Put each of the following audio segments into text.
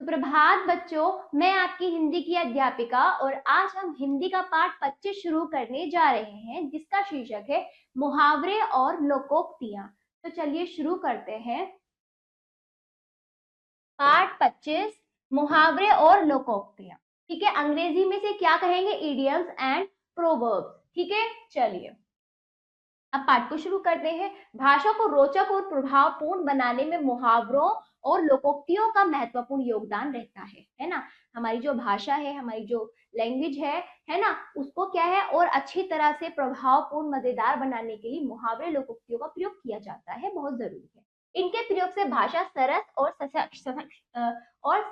सुप्रभात बच्चों, मैं आपकी हिंदी की अध्यापिका और आज हम हिंदी का पाठ 25 शुरू करने जा रहे हैं जिसका शीर्षक है मुहावरे और लोकोक्तियां। तो चलिए शुरू करते हैं। पाठ 25 मुहावरे और लोकोक्तियां। ठीक है, अंग्रेजी में से क्या कहेंगे? Idioms and proverbs. ठीक है, चलिए अब पाठ को शुरू करते हैं। भाषा को रोचक और प्रभावपूर्ण बनाने में मुहावरों और लोकोक्तियों का महत्वपूर्ण योगदान रहता है ना। हमारी जो भाषा है, हमारी जो लैंग्वेज है ना, उसको क्या है और अच्छी तरह से प्रभावपूर्ण मजेदार बनाने के लिए मुहावरे लोकोक्तियों का प्रयोग किया जाता है, बहुत जरूरी है। इनके प्रयोग से भाषा सरस और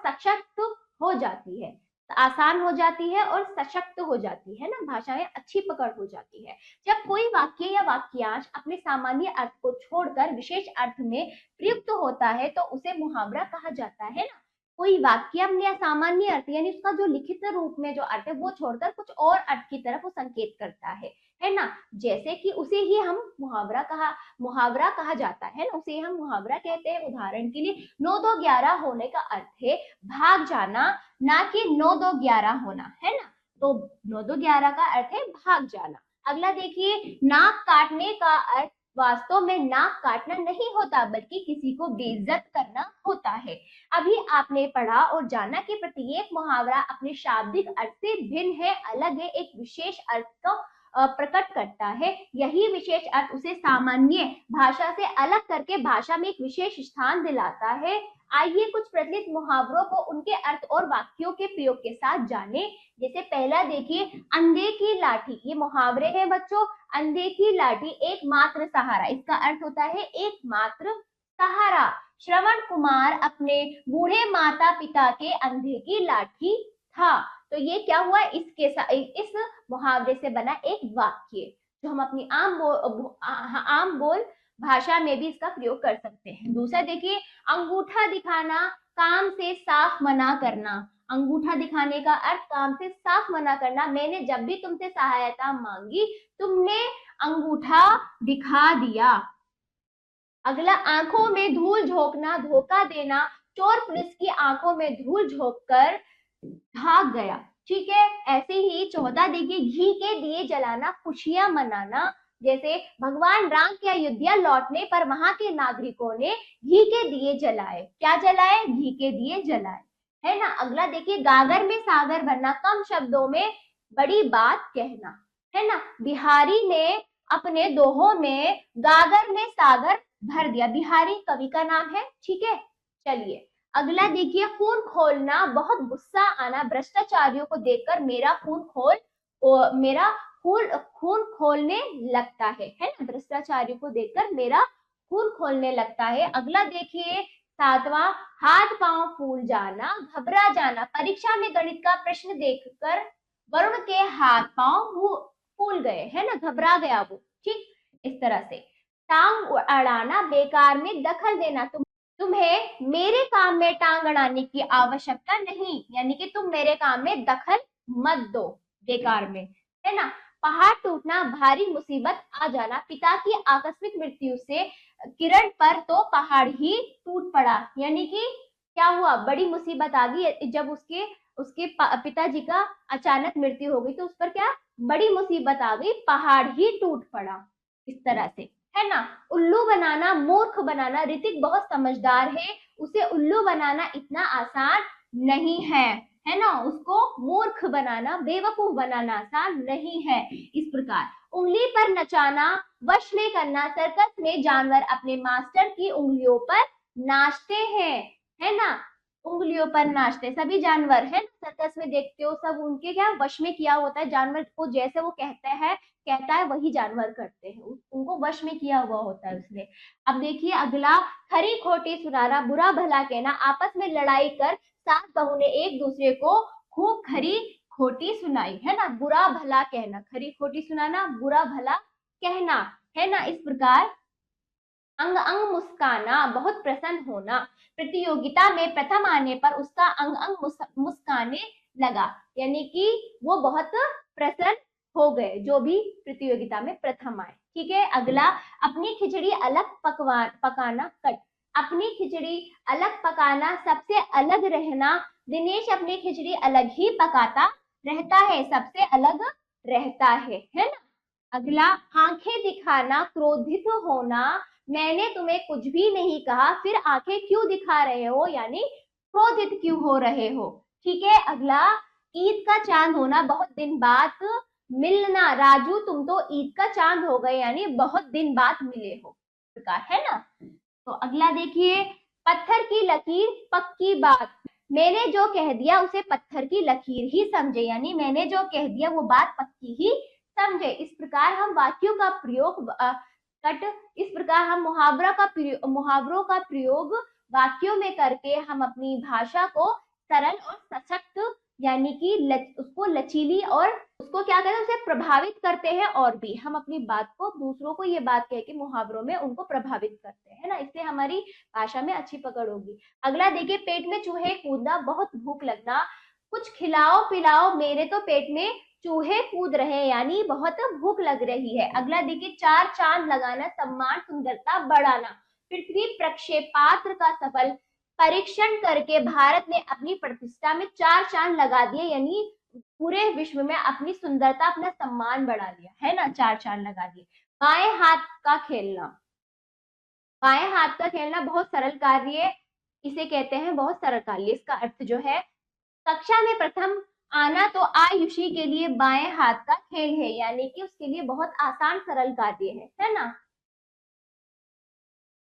सशक्त हो जाती है, आसान हो जाती है और सशक्त हो जाती है ना। भाषा में अच्छी पकड़ हो जाती है। जब कोई वाक्य या वाक्यांश अपने सामान्य अर्थ को छोड़कर विशेष अर्थ में प्रयुक्त होता है तो उसे मुहावरा कहा जाता है ना। कोई वाक्य अपने सामान्य अर्थ यानी उसका जो लिखित रूप में जो अर्थ है वो छोड़कर कुछ और अर्थ की तरफ वो संकेत करता है ना। जैसे कि उसे ही हम मुहावरा कहा जाता है ना, उसे हम मुहावरा कहते हैं। उदाहरण के लिए 9 2 11 होने का अर्थ है भाग जाना, ना कि 9 2 11 होना, है ना। तो 9 2 11 का अर्थ है भाग जाना। अगला देखिए, नाक काटने का अर्थ वास्तव में नाक काटना नहीं होता बल्कि किसी को बेइज्जत करना होता है। अभी आपने पढ़ा और जाना कि प्रत्येक मुहावरा अपने शाब्दिक अर्थ से भिन्न है, अलग है, एक विशेष अर्थ को प्रकट करता है। यही विशेष अर्थ उसे सामान्य भाषा से अलग करके भाषा में एक विशेष स्थान दिलाता है। आइए कुछ प्रचलित मुहावरों को उनके अर्थ और वाक्यों के प्रयोग के साथ जाने। जैसे पहला देखिए, अंधे की लाठी। ये मुहावरे हैं बच्चों। अंधे की लाठी एकमात्र सहारा, इसका अर्थ होता है एकमात्र सहारा। श्रवण कुमार अपने बूढ़े माता पिता के अंधे की लाठी था। तो ये क्या हुआ? इस मुहावरे से बना एक वाक्य जो हम अपनी आम बोल भाषा में भी इसका प्रयोग कर सकते हैं। दूसरा देखिए, अंगूठा दिखाना काम से साफ मना करना। अंगूठा दिखाने का अर्थ काम से साफ मना करना। मैंने जब भी तुमसे सहायता मांगी तुमने अंगूठा दिखा दिया। अगला, आंखों में धूल झोंकना धोखा देना। चोर पुलिस की आंखों में धूल झोंक कर भाग गया। ठीक है, ऐसे ही 14 देखिए, घी के दिए जलाना खुशियां मनाना। जैसे भगवान राम के अयोध्या लौटने पर वहां के नागरिकों ने घी के दिए जलाए। क्या जलाए? घी के दिए जलाए, है ना। अगला देखिए, गागर में सागर बनना, कम शब्दों में बड़ी बात कहना, है ना। बिहारी ने अपने दोहों में गागर में सागर भर दिया। बिहारी कवि का नाम है। ठीक है, चलिए अगला देखिए, खून खोलना, बहुत गुस्सा आना। भ्रष्टाचारियों को देखकर मेरा खून खोलने लगता है ना। भ्रष्टाचारियों को देखकर मेरा खून खोलने लगता है। अगला देखिए, 7वां, हाथ पांव फूल जाना, घबरा जाना। परीक्षा में गणित का प्रश्न देखकर वरुण के हाथ पांव फूल गए, है ना, घबरा गया वो। ठीक, इस तरह से। टांग अड़ाना, बेकार में दखल देना। तुम्हें मेरे काम में टांग अड़ाने की आवश्यकता नहीं, यानी कि तुम मेरे काम में दखल मत दो बेकार में, है ना। पहाड़ टूटना, भारी मुसीबत आ जाना। पिता की आकस्मिक मृत्यु से किरण पर तो पहाड़ ही टूट पड़ा, यानी कि क्या हुआ? बड़ी मुसीबत आ गई। जब उसके उसके पिताजी का अचानक मृत्यु हो गई तो उस पर क्या बड़ी मुसीबत आ गई, पहाड़ ही टूट पड़ा। इस तरह से, है ना। उल्लू बनाना, मूर्ख बनाना। ऋतिक बहुत समझदार है, उसे उल्लू बनाना इतना आसान नहीं है ना। उसको मूर्ख बनाना, बेवकूफ बनाना आसान नहीं है। इस प्रकार उंगली पर नचाना, वश में करना। सर्कस में जानवर अपने मास्टर की उंगलियों पर नाचते हैं, है ना। उंगलियों पर नाचते सभी जानवर, है ना, सर्कस में देखते हो सब उनके क्या वश में किया होता है। जानवर को जैसे वो कहता है वही जानवर करते हैं, उनको वश में किया हुआ होता है उसने। अब देखिए अगला, खरी खोटी सुनाना, बुरा भला कहना। आपस में लड़ाई कर सास बहू ने एक दूसरे को खूब खरी खोटी सुनाई, है ना। बुरा भला कहना, खरी खोटी सुनाना, बुरा भला कहना, है ना। इस प्रकार अंग अंग मुस्काना, बहुत प्रसन्न होना। प्रतियोगिता में प्रथम आने पर उसका अंग अंग मुस्काने लगा, यानी कि वो बहुत प्रसन्न हो गए जो भी प्रतियोगिता में प्रथम आए। ठीक है, अगला, अपनी खिचड़ी अलग पकाना कट। अपनी खिचड़ी अलग पकाना, सबसे अलग रहना। दिनेश अपनी खिचड़ी अलग ही पकाता रहता है, सबसे अलग रहता है ना। अगला, आंखें दिखाना, क्रोधित होना। मैंने तुम्हें कुछ भी नहीं कहा, फिर आंखें क्यों दिखा रहे हो, यानी क्रोधित क्यों हो रहे हो। ठीक है। अगला, ईद का चांद होना, बहुत दिन बाद मिलना। राजू तुम तो ईद का चांद हो गए, यानी बहुत दिन बाद मिले हो, प्रकार है ना। तो अगला देखिए, पत्थर की लकीर पक्की बात। मैंने जो कह दिया उसे पत्थर की लकीर ही समझे, यानी मैंने जो कह दिया वो बात पक्की ही समझे। इस प्रकार हम वाक्यों का प्रयोग कट इस प्रकार हम मुहावरों का प्रयोग वाक्यों में करके हम अपनी भाषा को सरल और सशक्त, यानी कि उसको लचीली और उसको क्या कहते हैं, उसे प्रभावित करते हैं। और भी हम अपनी बात को दूसरों को ये बात कह के मुहावरों में उनको प्रभावित करते हैं ना, इससे हमारी भाषा में अच्छी पकड़ होगी। अगला देखिए, पेट में चूहे कूदना, बहुत भूख लगना। कुछ खिलाओ पिलाओ, मेरे तो पेट में चूहे कूद रहे, यानी बहुत भूख लग रही है। अगला देखिए, चार चांद लगाना, सम्मान सुंदरता बढ़ाना। पृथ्वी प्रक्षेपास्त्र का सफल परीक्षण करके भारत ने अपनी प्रतिष्ठा में चार चांद लगा दिए, यानी पूरे विश्व में अपनी सुंदरता, अपना सम्मान बढ़ा लिया है ना, चार चांद लगा दिए। बाएं हाथ का खेलना, बाएं हाथ का खेलना बहुत सरल कार्य, इसे कहते हैं बहुत सरल कार्य। इसका अर्थ जो है, कक्षा में प्रथम आना तो आयुषी के लिए बाएं हाथ का खेल है, यानी कि उसके लिए बहुत आसान सरल कार्य है ना।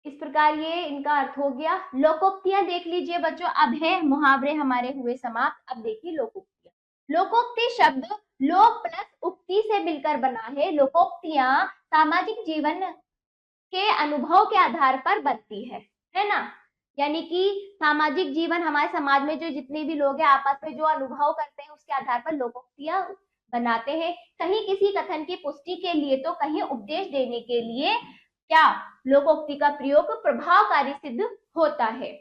इस प्रकार ये इनका अर्थ हो गया। लोकोक्तियां देख लीजिए बच्चों, अब है मुहावरे हमारे हुए समाप्त। अब देखिए लोकोक्तियां। लोकोक्ति शब्द लोक प्लस उक्ति से मिलकर बना है। लोकोक्तियां सामाजिक जीवन के अनुभव के आधार पर बनती है ना। यानी कि सामाजिक जीवन, हमारे समाज में जो जितने भी लोग हैं आपस में जो अनुभव करते हैं उसके आधार पर लोकोक्तियां बनाते हैं। कहीं किसी कथन की पुष्टि के लिए तो कहीं उपदेश देने के लिए क्या लोकोक्ति का प्रयोग प्रभावकारी सिद्ध होता है।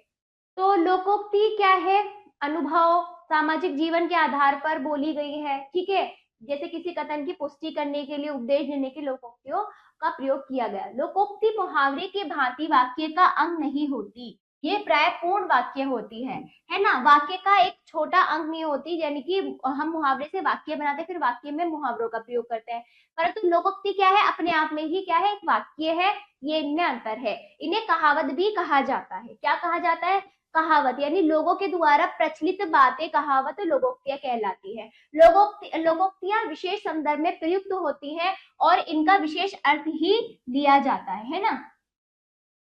तो लोकोक्ति क्या है, अनुभव सामाजिक जीवन के आधार पर बोली गई है। ठीक है, जैसे किसी कथन की पुष्टि करने के लिए, उपदेश देने के लोकोक्तियों का प्रयोग किया गया। लोकोक्ति मुहावरे के भांति वाक्य का अंग नहीं होती, ये प्राय पूर्ण वाक्य होती है ना। वाक्य का एक छोटा अंग नहीं होती, यानी कि हम मुहावरे से वाक्य बनाते हैं, फिर वाक्य में मुहावरों का प्रयोग करते हैं। परंतु लोकोक्ति क्या है, अपने आप में ही क्या है, एक वाक्य है। ये इनमें अंतर है। इन्हें कहावत भी कहा जाता है। क्या कहा जाता है, कहावत, यानी लोगों के द्वारा प्रचलित बातें कहावत लोकोक्तियां कहलाती है। लोकोक्तियां विशेष संदर्भ में प्रयुक्त होती हैं और इनका विशेष अर्थ ही लिया जाता है ना।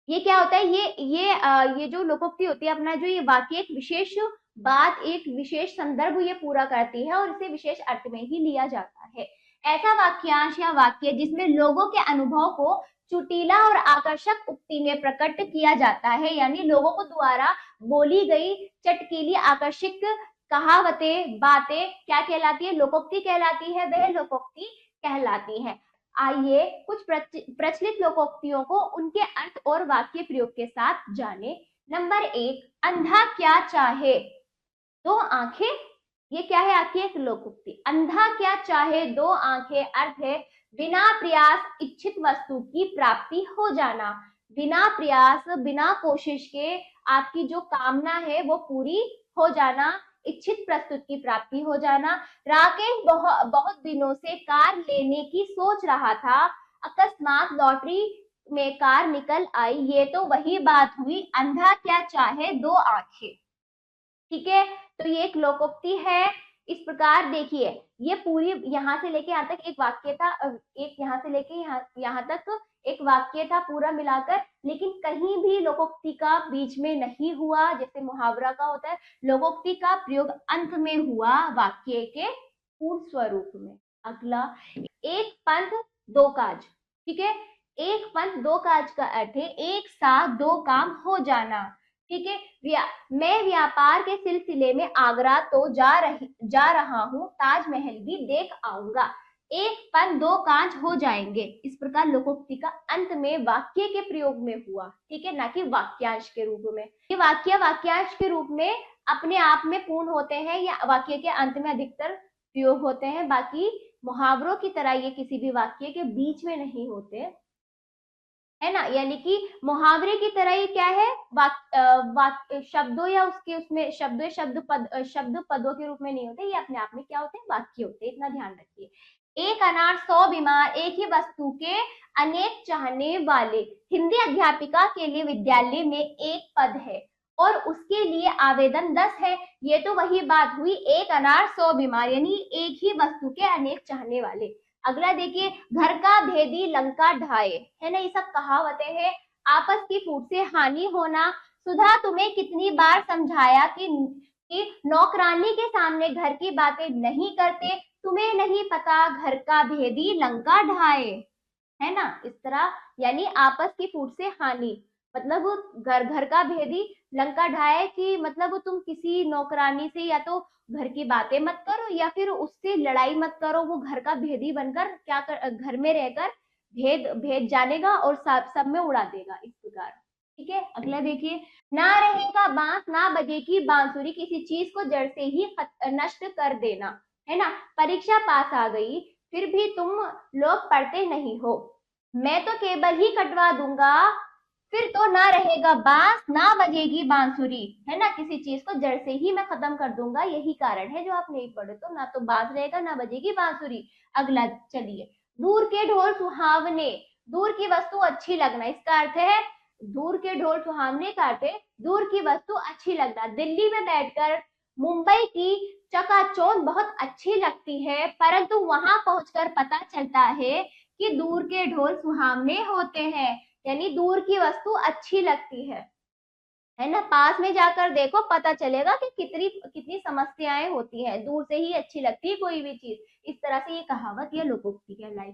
ये क्या होता है, ये जो लोकोक्ति होती है, अपना जो ये वाक्य एक विशेष बात, एक विशेष संदर्भ ये पूरा करती है और इसे विशेष अर्थ में ही लिया जाता है। ऐसा वाक्यांश या वाक्य जिसमें लोगों के अनुभव को चुटीला और आकर्षक उक्ति में प्रकट किया जाता है, यानी लोगों को द्वारा बोली गई चटकीली आकर्षक कहावतें, बातें क्या कहलाती है, लोकोक्ति कहलाती है, वह लोकोक्ति कहलाती है। आइए कुछ प्रचलित लोकोक्तियों को उनके अर्थ और वाक्य प्रयोग के साथ जाने। नंबर 1, अंधा क्या चाहे दो आंखें। ये क्या है, आपकी एक लोकोक्ति। अंधा क्या चाहे दो आंखें, अर्थ है बिना प्रयास इच्छित वस्तु की प्राप्ति हो जाना। बिना प्रयास, बिना कोशिश के आपकी जो कामना है वो पूरी हो जाना, इच्छित प्रस्तुत की प्राप्ति हो जाना। राकेश बहुत दिनों से कार लेने की सोच रहा था, अकस्मात लॉटरी में कार निकल आई। ये तो वही बात हुई, अंधा क्या चाहे दो आंखें। ठीक है, तो ये एक लोकोक्ति है। इस प्रकार देखिए, ये पूरी यहाँ से लेके यहाँ तक एक वाक्य था, एक यहाँ से लेके यहाँ तक एक वाक्य था पूरा मिलाकर, लेकिन कहीं भी लोकोक्ति का बीच में नहीं हुआ, जैसे मुहावरा का होता है। लोकोक्ति का प्रयोग अंत में हुआ वाक्य के पूर्ण स्वरूप में। अगला, एक पंथ दो काज। ठीक है, एक पंथ दो काज का अर्थ है एक साथ दो काम हो जाना। ठीक है, मैं व्यापार के सिलसिले में आगरा तो जा रहा हूँ, ताजमहल भी देख आऊंगा। एक पंथ दो काज हो जाएंगे। इस प्रकार लोकोक्ति का अंत में वाक्य के प्रयोग में हुआ। ठीक है, ना कि वाक्यांश के रूप में। ये वाक्य वाक्यांश के रूप में अपने आप में पूर्ण होते हैं या वाक्य के अंत में अधिकतर प्रयोग होते हैं, बाकी मुहावरों की तरह ये किसी भी वाक्य के बीच में नहीं होते। है ना, यानी कि मुहावरे की तरह ही क्या है, शब्दों या उसके उसमें शब्द पदों के रूप में नहीं होते, ये अपने आप में क्या होते हैं, वाक्य होते हैं, इतना ध्यान रखिए। एक अनार 100 बीमार, एक ही वस्तु के अनेक चाहने वाले। हिंदी अध्यापिका के लिए विद्यालय में एक पद है और उसके लिए आवेदन 10 है। ये तो वही बात हुई, एक अनार 100 बीमार, यानी एक ही वस्तु के अनेक चाहने वाले। अगला देखिए, घर का भेदी लंका ढाए, है ना, ये सब कहावतें हैं। आपस की फूट से हानि होना। सुधा तुम्हें कितनी बार समझाया कि नौकरानी के सामने घर की बातें नहीं करते, तुम्हें नहीं पता घर का भेदी लंका ढाए, है ना, इस तरह। यानी आपस की फूट से हानि, मतलब घर घर का भेदी लंका ढाए, कि मतलब तुम किसी नौकरानी से या तो घर की बातें मत करो या फिर उससे लड़ाई मत करो, वो घर का भेदी बनकर घर में रहकर भेद भेद जानेगा और सब में उड़ा देगा, इस प्रकार। ठीक है, अगला देखिए, ना रहेगा बांस ना बजेगी बांसुरी, किसी चीज को जड़ से ही नष्ट कर देना, है ना। परीक्षा पास आ गई फिर भी तुम लोग पढ़ते नहीं हो, मैं तो केबल ही कटवा दूंगा, फिर तो ना रहेगा बांस ना बजेगी बांसुरी, है ना, किसी चीज को जड़ से ही मैं खत्म कर दूंगा, यही कारण है जो आप नहीं पढ़े, तो ना तो बांस रहेगा ना बजेगी बांसुरी। अगला चलिए, दूर के ढोल सुहावने, दूर की वस्तु अच्छी लगना, इसका अर्थ है दूर के ढोल सुहावने का अर्थ है दूर की वस्तु अच्छी लगना। दिल्ली में बैठकर मुंबई की चकाचौंध बहुत अच्छी लगती है, परंतु वहां पहुंचकर पता चलता है कि दूर के ढोल सुहावने होते हैं, यानी दूर की वस्तु अच्छी लगती है ना। पास में जाकर देखो पता चलेगा कि कितनी कितनी समस्याएं होती हैं, दूर से ही अच्छी लगती है कोई भी चीज, इस तरह से ये कहावत या लोकोक्ति कहलाई।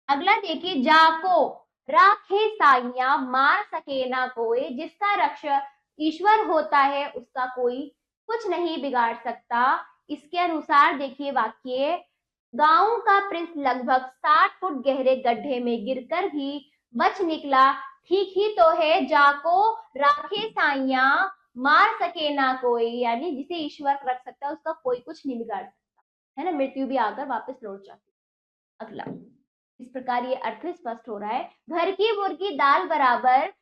अगला देखिए, जाको राखे साइया मार सके ना कोई, जिसका रक्षक ईश्वर होता है उसका कोई कुछ नहीं बिगाड़ सकता। इसके अनुसार देखिए वाक्य, गांव का प्रिंस लगभग 60 फुट गहरे गड्ढे में गिरकर भी बच निकला, ठीक ही तो है जाको राखे साइया मार सके ना कोई, यानी जिसे ईश्वर रख सकता है उसका कोई कुछ नहीं बिगाड़ सकता, है ना, मृत्यु भी आकर वापस लौट जाती। अगला, इस प्रकार ये अर्थ स्पष्ट हो रहा है। घर की मुर्गी दाल बराबर,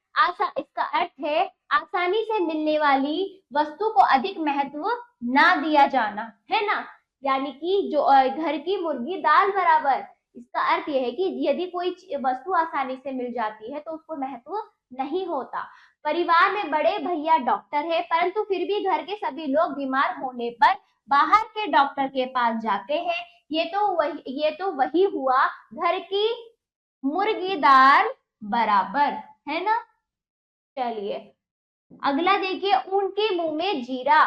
इसका अर्थ है आसानी से मिलने वाली वस्तु को अधिक महत्व ना दिया जाना, है ना, यानी कि जो घर की मुर्गी दाल बराबर, इसका अर्थ यह है कि यदि कोई वस्तु आसानी से मिल जाती है तो उसको महत्व नहीं होता। परिवार में बड़े भैया डॉक्टर है, परंतु फिर भी घर के सभी लोग बीमार होने पर बाहर के डॉक्टर के पास जाते हैं, ये तो वही हुआ घर की मुर्गी दाल बराबर, है ना। चलिए, अगला देखिए, उनके मुंह में जीरा,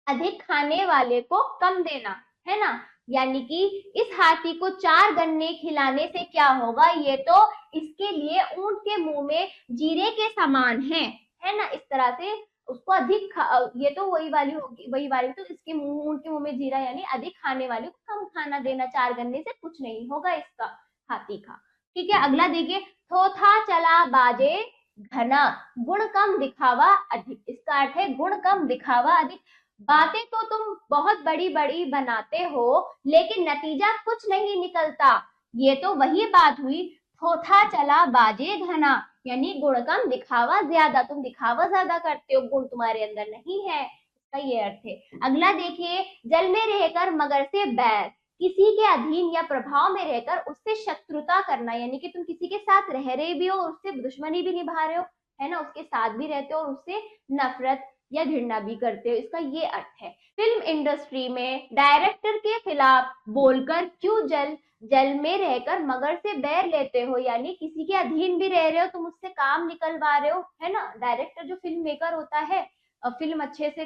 अधिक खाने वाले को कम देना, है ना, यानी कि इस हाथी को 4 गन्ने खिलाने से क्या होगा, ये तो इसके लिए ऊंट के मुंह में जीरे के समान है ना, इस तरह से उसको अधिक ये तो वही वाली होगी, वही वाली, तो इसके मुंह ऊंट के मुंह में जीरा, यानी अधिक खाने वाले को कम खाना देना, 4 गन्ने से कुछ नहीं होगा इसका, हाथी का। ठीक है, अगला देखिए, थोथा चला बाजे घना, गुण कम दिखावा अधिक, इसका अर्थ है गुण कम दिखावा अधिक। बातें तो तुम बहुत बड़ी बड़ी बनाते हो लेकिन नतीजा कुछ नहीं निकलता, ये तो वही बात हुई, थोथा चला बाजे घना, यानी गुण कम दिखावा ज्यादा, तुम दिखावा ज्यादा करते हो, गुण तुम्हारे अंदर नहीं है, इसका ये अर्थ है। अगला देखिए, जल में रहकर मगर से बैर, किसी के अधीन या प्रभाव में रहकर उससे शत्रुता करना, यानी कि तुम किसी के साथ रह रहे भी हो और उससे दुश्मनी भी निभा रहे हो, है ना, उसके साथ भी रहते हो और उससे नफरत या घृणा भी करते हो, इसका ये अर्थ है। फिल्म इंडस्ट्री में डायरेक्टर के खिलाफ बोलकर क्यों जल में रहकर मगर से बैर लेते हो, यानी किसी के अधीन भी रह रहे हो, तुम उससे काम निकलवा रहे हो, है ना, डायरेक्टर जो फिल्म मेकर होता है, फिल्म अच्छे से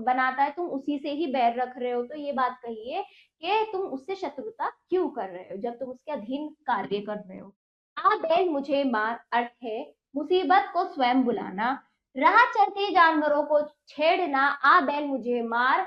बनाता है, तुम उसी से ही बैर रख रहे हो, तो ये बात कहिए कि तुम उससे शत्रुता क्यों कर रहे हो जब तुम उसके अधीन कार्य कर रहे हो। आ बैल मुझे मार, अर्थ है मुसीबत को स्वयं बुलाना, राह चलते जानवरों को छेड़ना, आ बैल मुझे मार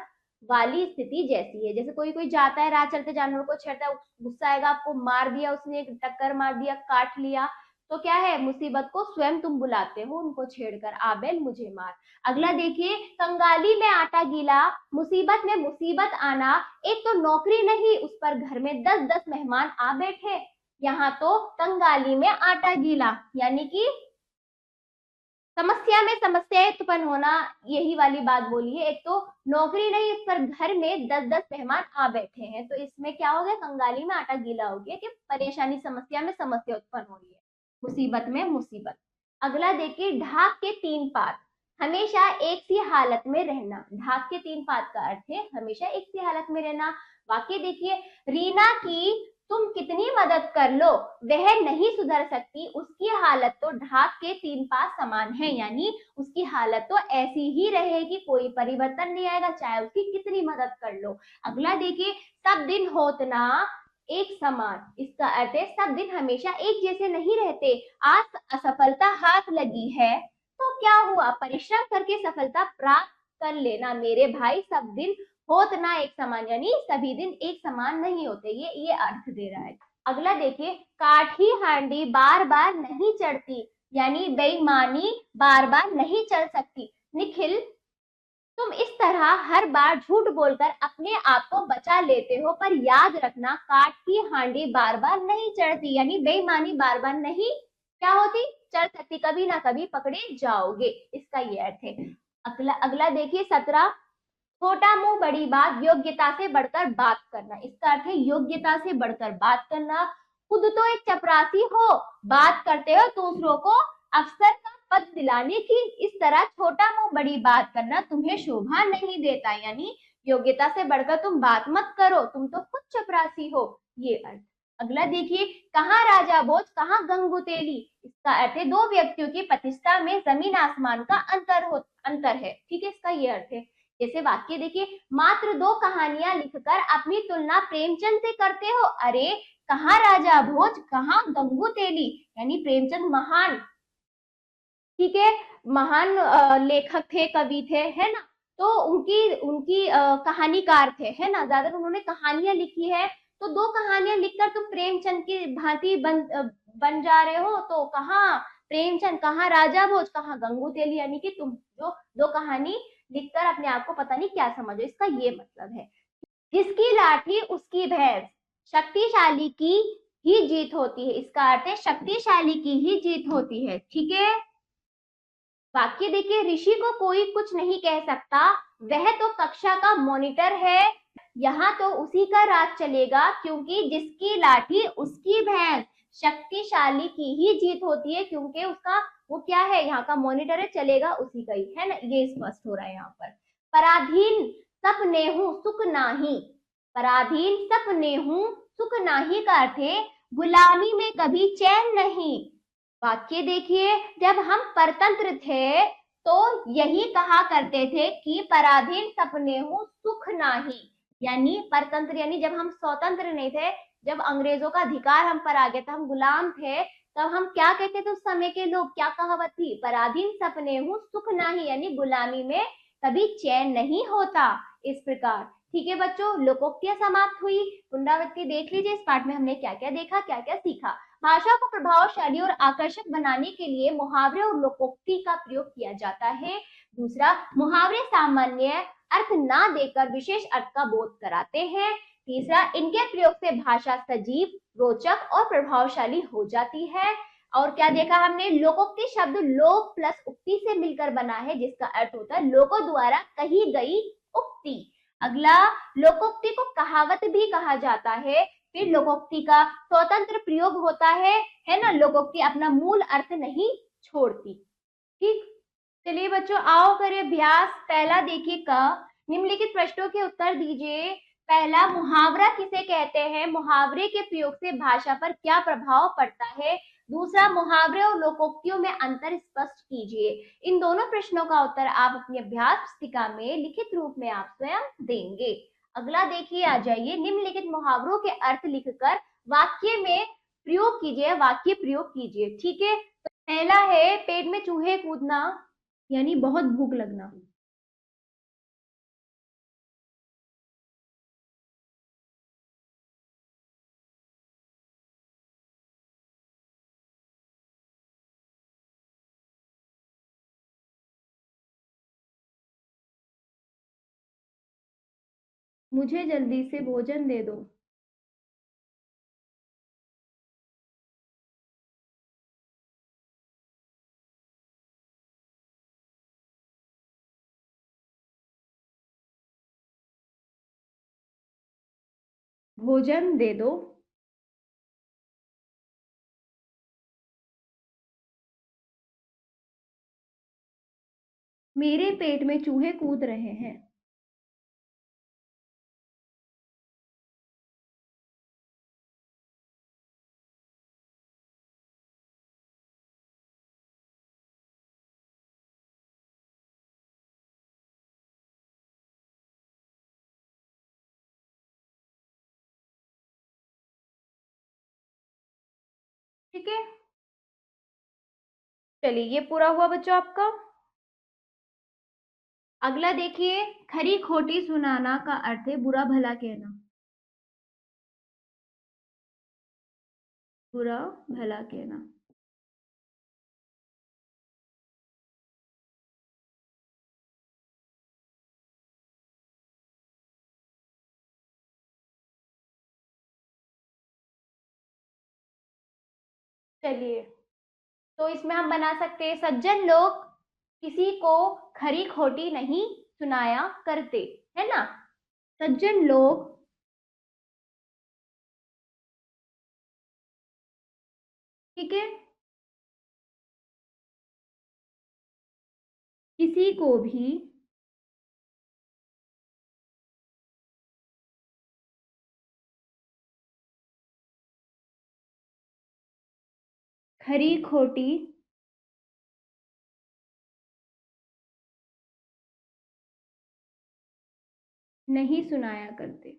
वाली स्थिति जैसी है, जैसे कोई कोई जाता है राह चलते जानवरों को छेड़ता है, गुस्सा आएगा, आपको मार दिया उसने, टक्कर मार दिया, काट लिया, तो क्या है, मुसीबत को स्वयं तुम बुलाते हो उनको छेड़कर, आ बैल मुझे मार। अगला देखिए, कंगाली में आटा गीला, मुसीबत में मुसीबत आना, एक तो नौकरी नहीं उस पर घर में 10-10 मेहमान आ बैठे, यहाँ तो कंगाली में आटा गीला, यानी कि समस्या में समस्याएं उत्पन्न होना, यही वाली बात बोली है। एक तो नौकरी नहीं पर घर में 10-10 मेहमान आ बैठे हैं, तो इसमें क्या हो गया, कंगाली में आटा गीला हो गया कि परेशानी समस्या में समस्या उत्पन्न हो रही है, मुसीबत में मुसीबत। अगला देखिए, ढाक के तीन पात, हमेशा एक सी हालत में रहना। ढाक के तीन पात का अर्थ है हमेशा एक सी हालत में रहना। वाक्य देखिए, रीना की तुम कितनी मदद कर लो वह नहीं सुधर सकती, उसकी हालत तो ढाक के तीन पात समान है, यानी उसकी हालत तो ऐसी ही रहेगी, कोई परिवर्तन नहीं आएगा चाहे उसकी कितनी मदद कर लो। अगला देखिए, सब दिन होतना एक समान, इसका अर्थ है सब दिन हमेशा एक जैसे नहीं रहते। आज असफलता हाथ लगी है तो क्या हुआ, परिश्रम करके सफलता प्राप्त कर लेना मेरे भाई, सब दिन होत ना एक समान, यानी सभी दिन एक समान नहीं होते, ये अर्थ दे रहा है। अगला देखिए, काठी हांडी बार बार नहीं चढ़ती, यानी बेईमानी बार बार नहीं चल सकती। निखिल, तुम इस तरह हर बार झूठ बोलकर अपने आप को बचा लेते हो, पर याद रखना काठ की हांडी बार बार नहीं चढ़ती, यानी बेईमानी बार बार नहीं क्या होती, चढ़ सकती, कभी ना कभी पकड़े जाओगे, इसका ये अर्थ है। अगला अगला देखिए 17, छोटा मुंह बड़ी बात, योग्यता से बढ़कर बात करना, इसका अर्थ है योग्यता से बढ़कर बात करना। खुद तो एक चपरासी हो, बात करते हो दूसरों को अफसर का पद दिलाने की, इस तरह छोटा मुंह बड़ी बात करना तुम्हें शोभा नहीं देता, यानी योग्यता से बढ़कर तुम बात मत करो, तुम तो खुद चपरासी हो, ये अर्थ। अगला देखिए, कहाँ राजा भोज कहाँ गंगू तेली, इसका अर्थ है दो व्यक्तियों की प्रतिष्ठा में जमीन आसमान का अंतर है, ठीक है, इसका ये अर्थ है। जैसे वाक्य देखिए, मात्र दो कहानियां लिखकर अपनी तुलना प्रेमचंद से करते हो, अरे कहाँ राजा भोज कहाँ गंगू तेली, यानी प्रेमचंद महान, ठीक है, महान लेखक थे, कवि थे, है ना, तो उनकी उनकी कहानीकार थे, है ना, ज्यादातर उन्होंने कहानियां लिखी है, तो दो कहानियां लिखकर तुम प्रेमचंद की भांति बन जा रहे हो, तो कहाँ प्रेमचंद कहाँ राजा भोज कहाँ गंगू तेली, यानी कि तुम जो दो कहानी लिखकर अपने आप को पता नहीं क्या समझो, इसका ये मतलब है। जिसकी लाठी उसकी भैंस, शक्तिशाली की ही जीत होती है, इसका अर्थ है शक्तिशाली की ही जीत होती है, ठीक है। वाक्य देखिए, ऋषि को कोई कुछ नहीं कह सकता, वह तो कक्षा का मॉनिटर है, यहाँ तो उसी का राज चलेगा, क्योंकि जिसकी लाठी उसकी भैंस, शक्तिशाली की ही जीत होती है, क्योंकि उसका वो क्या है, यहाँ का मॉनिटर है, चलेगा उसी का ही, है ना, ये स्पष्ट हो रहा है यहाँ पर। पराधीन सपने हूं सुख नाही, पराधीन सपने हूं सुख नाही का अर्थ है गुलामी में कभी चैन नहीं। वाक्य देखिए, जब हम परतंत्र थे तो यही कहा करते थे कि पराधीन सपने हूं सुख नाही, यानी परतंत्र यानी जब हम स्वतंत्र नहीं थे, जब अंग्रेजों का अधिकार हम पर आ गया था, हम गुलाम थे, तब हम क्या कहते थे, उस समय के लोग क्या कहावत थी, पराधीन सपने हूं सुख नाही, यानी गुलामी में कभी चैन नहीं होता, इस प्रकार। ठीक है बच्चों, लोकोक्तियां समाप्त हुई, पुनरावृत्ति देख लीजिए, इस पाठ में हमने क्या क्या देखा, क्या क्या सीखा। भाषा को प्रभावशाली और आकर्षक बनाने के लिए मुहावरे और लोकोक्ति का प्रयोग किया जाता है। दूसरा, मुहावरे सामान्य अर्थ ना देकर विशेष अर्थ का बोध कराते हैं। तीसरा, इनके प्रयोग से भाषा सजीव, रोचक और प्रभावशाली हो जाती है। और क्या देखा हमने, लोकोक्ति शब्द लोक प्लस उक्ति से मिलकर बना है, जिसका अर्थ होता है लोगों द्वारा कही गई उक्ति। अगला, लोकोक्ति को कहावत भी कहा जाता है। फिर लोकोक्ति का स्वतंत्र प्रयोग होता है ना, लोकोक्ति अपना मूल अर्थ नहीं छोड़ती। ठीक, चलिए बच्चों आओ करें अभ्यास। पहला देखिए, क निम्नलिखित प्रश्नों के उत्तर दीजिए। पहला, मुहावरा किसे कहते हैं, मुहावरे के प्रयोग से भाषा पर क्या प्रभाव पड़ता है। दूसरा, मुहावरे और लोकोक्तियों में अंतर स्पष्ट कीजिए। इन दोनों प्रश्नों का उत्तर आप अपनी अभ्यास पुस्तिका में लिखित रूप में आप स्वयं देंगे। अगला देखिए, आ जाइए, निम्नलिखित मुहावरों के अर्थ लिखकर वाक्य में प्रयोग कीजिए, वाक्य प्रयोग कीजिए। ठीक है, तो पहला है पेट में चूहे कूदना, यानी बहुत भूख लगना। मुझे जल्दी से भोजन दे दो। भोजन दे दो। मेरे पेट में चूहे कूद रहे हैं। ठीक है, चलिए ये पूरा हुआ बच्चों आपका। अगला देखिए, खरी खोटी सुनाना का अर्थ है बुरा भला कहना। बुरा भला कहना। चलिए, तो इसमें हम बना सकते हैं, सज्जन लोग किसी को खरी खोटी नहीं सुनाया करते, है ना। सज्जन लोग ठीक है, किसी को भी खरी खोटी नहीं सुनाया करते।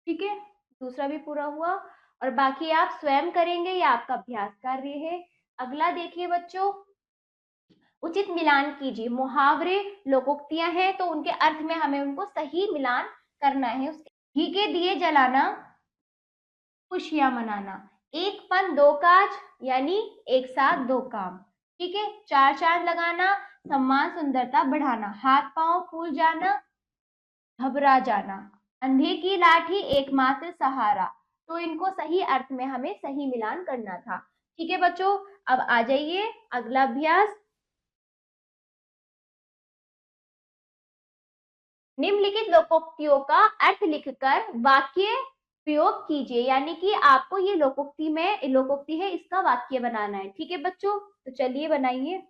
ठीक है, दूसरा भी पूरा हुआ, और बाकी आप स्वयं करेंगे, या आपका अभ्यास कार्य है। अगला देखिए बच्चों, उचित मिलान कीजिए। मुहावरे लोकोक्तियां हैं, तो उनके अर्थ में हमें उनको सही मिलान करना है। उसके घी के दिए जलाना, खुशियां मनाना। एक पन दो काज, यानी एक साथ दो काम। ठीक है, चार चांद लगाना, सम्मान सुंदरता बढ़ाना। हाथ पांव फूल जाना, घबरा जाना। अंधे की लाठी एकमात्र सहारा। तो इनको सही अर्थ में हमें सही मिलान करना था। ठीक है बच्चों, अब आ जाइए अगला अभ्यास। निम्नलिखित लोकोक्तियों का अर्थ लिखकर वाक्य प्रयोग कीजिए, यानी कि आपको ये लोकोक्ति है, इसका वाक्य बनाना है। ठीक है बच्चों, तो चलिए बनाइए।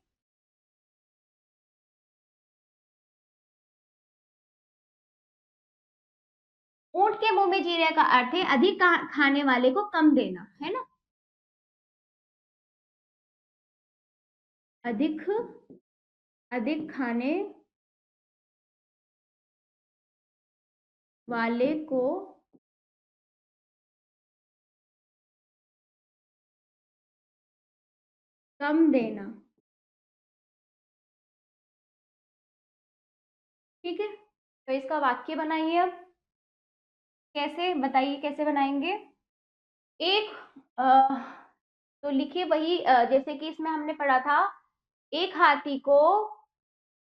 ऊंट के मुंह में जीरे का अर्थ है अधिक खाने वाले को कम देना, है ना। अधिक अधिक खाने वाले को कम देना। ठीक है, तो इसका वाक्य बनाइए। अब कैसे बताइए, कैसे बनाएंगे। एक तो लिखिए वही, जैसे कि इसमें हमने पढ़ा था, एक हाथी को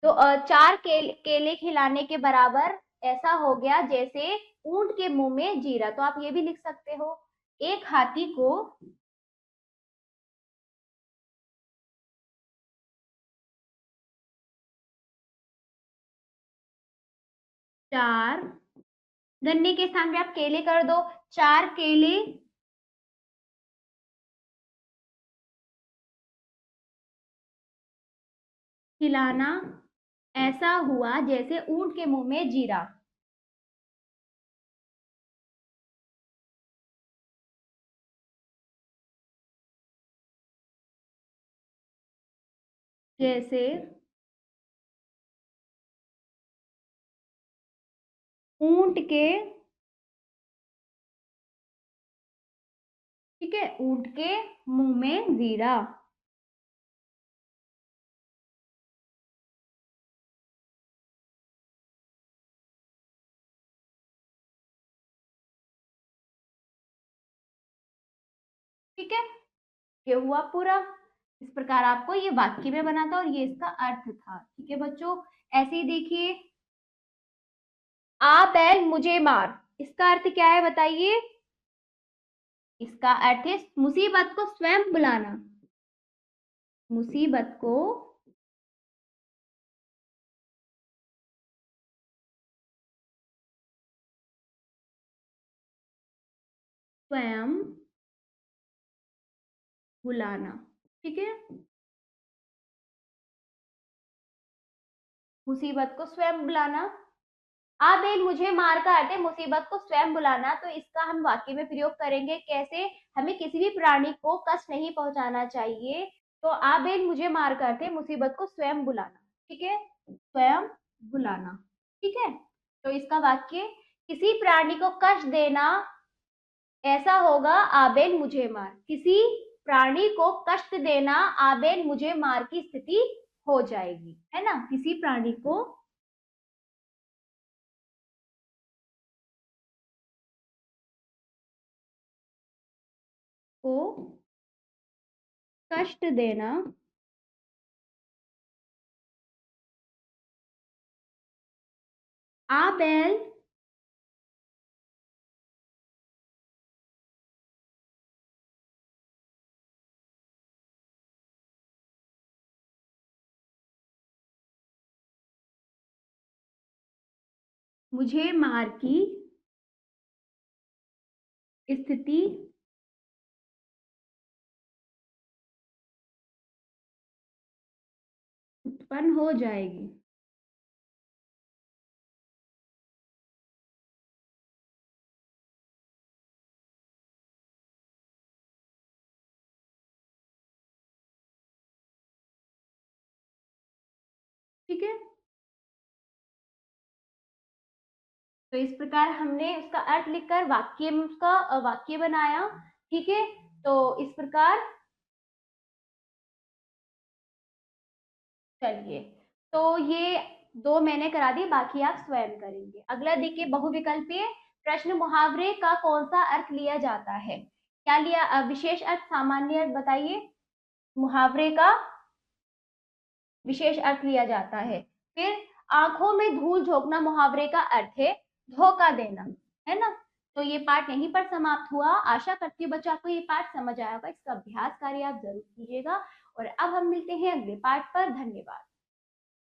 तो चार केले खिलाने के बराबर ऐसा हो गया जैसे ऊंट के मुंह में जीरा। तो आप ये भी लिख सकते हो, एक हाथी को चार, गन्ने के स्थान पे आप केले कर दो, चार केले खिलाना ऐसा हुआ जैसे ऊंट के मुंह में जीरा। जैसे ऊंट के, ठीक है, ऊंट के मुंह में जीरा। ठीक है, ये हुआ पूरा। इस प्रकार आपको ये वाक्य में बना था और ये इसका अर्थ था। ठीक है बच्चों, ऐसे ही देखिए, आ बैल मुझे मार, इसका अर्थ क्या है बताइए। इसका अर्थ है मुसीबत को स्वयं बुलाना। मुसीबत को स्वयं बुलाना। ठीक है, मुसीबत को स्वयं बुलाना। आबेल मुझे मार का अर्थ है मुसीबत को स्वयं बुलाना, तो इसका हम वाक्य में प्रयोग करेंगे कैसे? हमें किसी भी प्राणी को कष्ट नहीं पहुंचाना चाहिए, तो आबेल मुझे मार का अर्थ है मुसीबत को स्वयं बुलाना। ठीक है, स्वयं बुलाना। ठीक है, तो इसका वाक्य, किसी प्राणी को कष्ट देना ऐसा होगा आबेल मुझे मार। किसी प्राणी को कष्ट देना आबेल मुझे मार की स्थिति हो जाएगी, है ना? किसी प्राणी को कष्ट देना आबेल मुझे मार की स्थिति उत्पन्न हो जाएगी। ठीक है, तो इस प्रकार हमने उसका अर्थ लिखकर वाक्य बनाया। ठीक है, तो इस प्रकार चलिए, तो ये दो मैंने करा दी, बाकी आप स्वयं करेंगे। अगला देखिए, बहुविकल्पीय प्रश्न, मुहावरे का कौन सा अर्थ लिया जाता है? क्या लिया? विशेष अर्थ, सामान्य अर्थ बताइए। मुहावरे का विशेष अर्थ लिया जाता है। फिर आंखों में धूल झोंकना मुहावरे का अर्थ है धोखा देना, है ना? तो ये पाठ यहीं पर समाप्त हुआ। आशा करती हूँ बच्चों आपको ये पाठ समझ आया होगा। इसका अभ्यास कार्य आप जरूर कीजिएगा, और अब हम मिलते हैं अगले पाठ पर। धन्यवाद।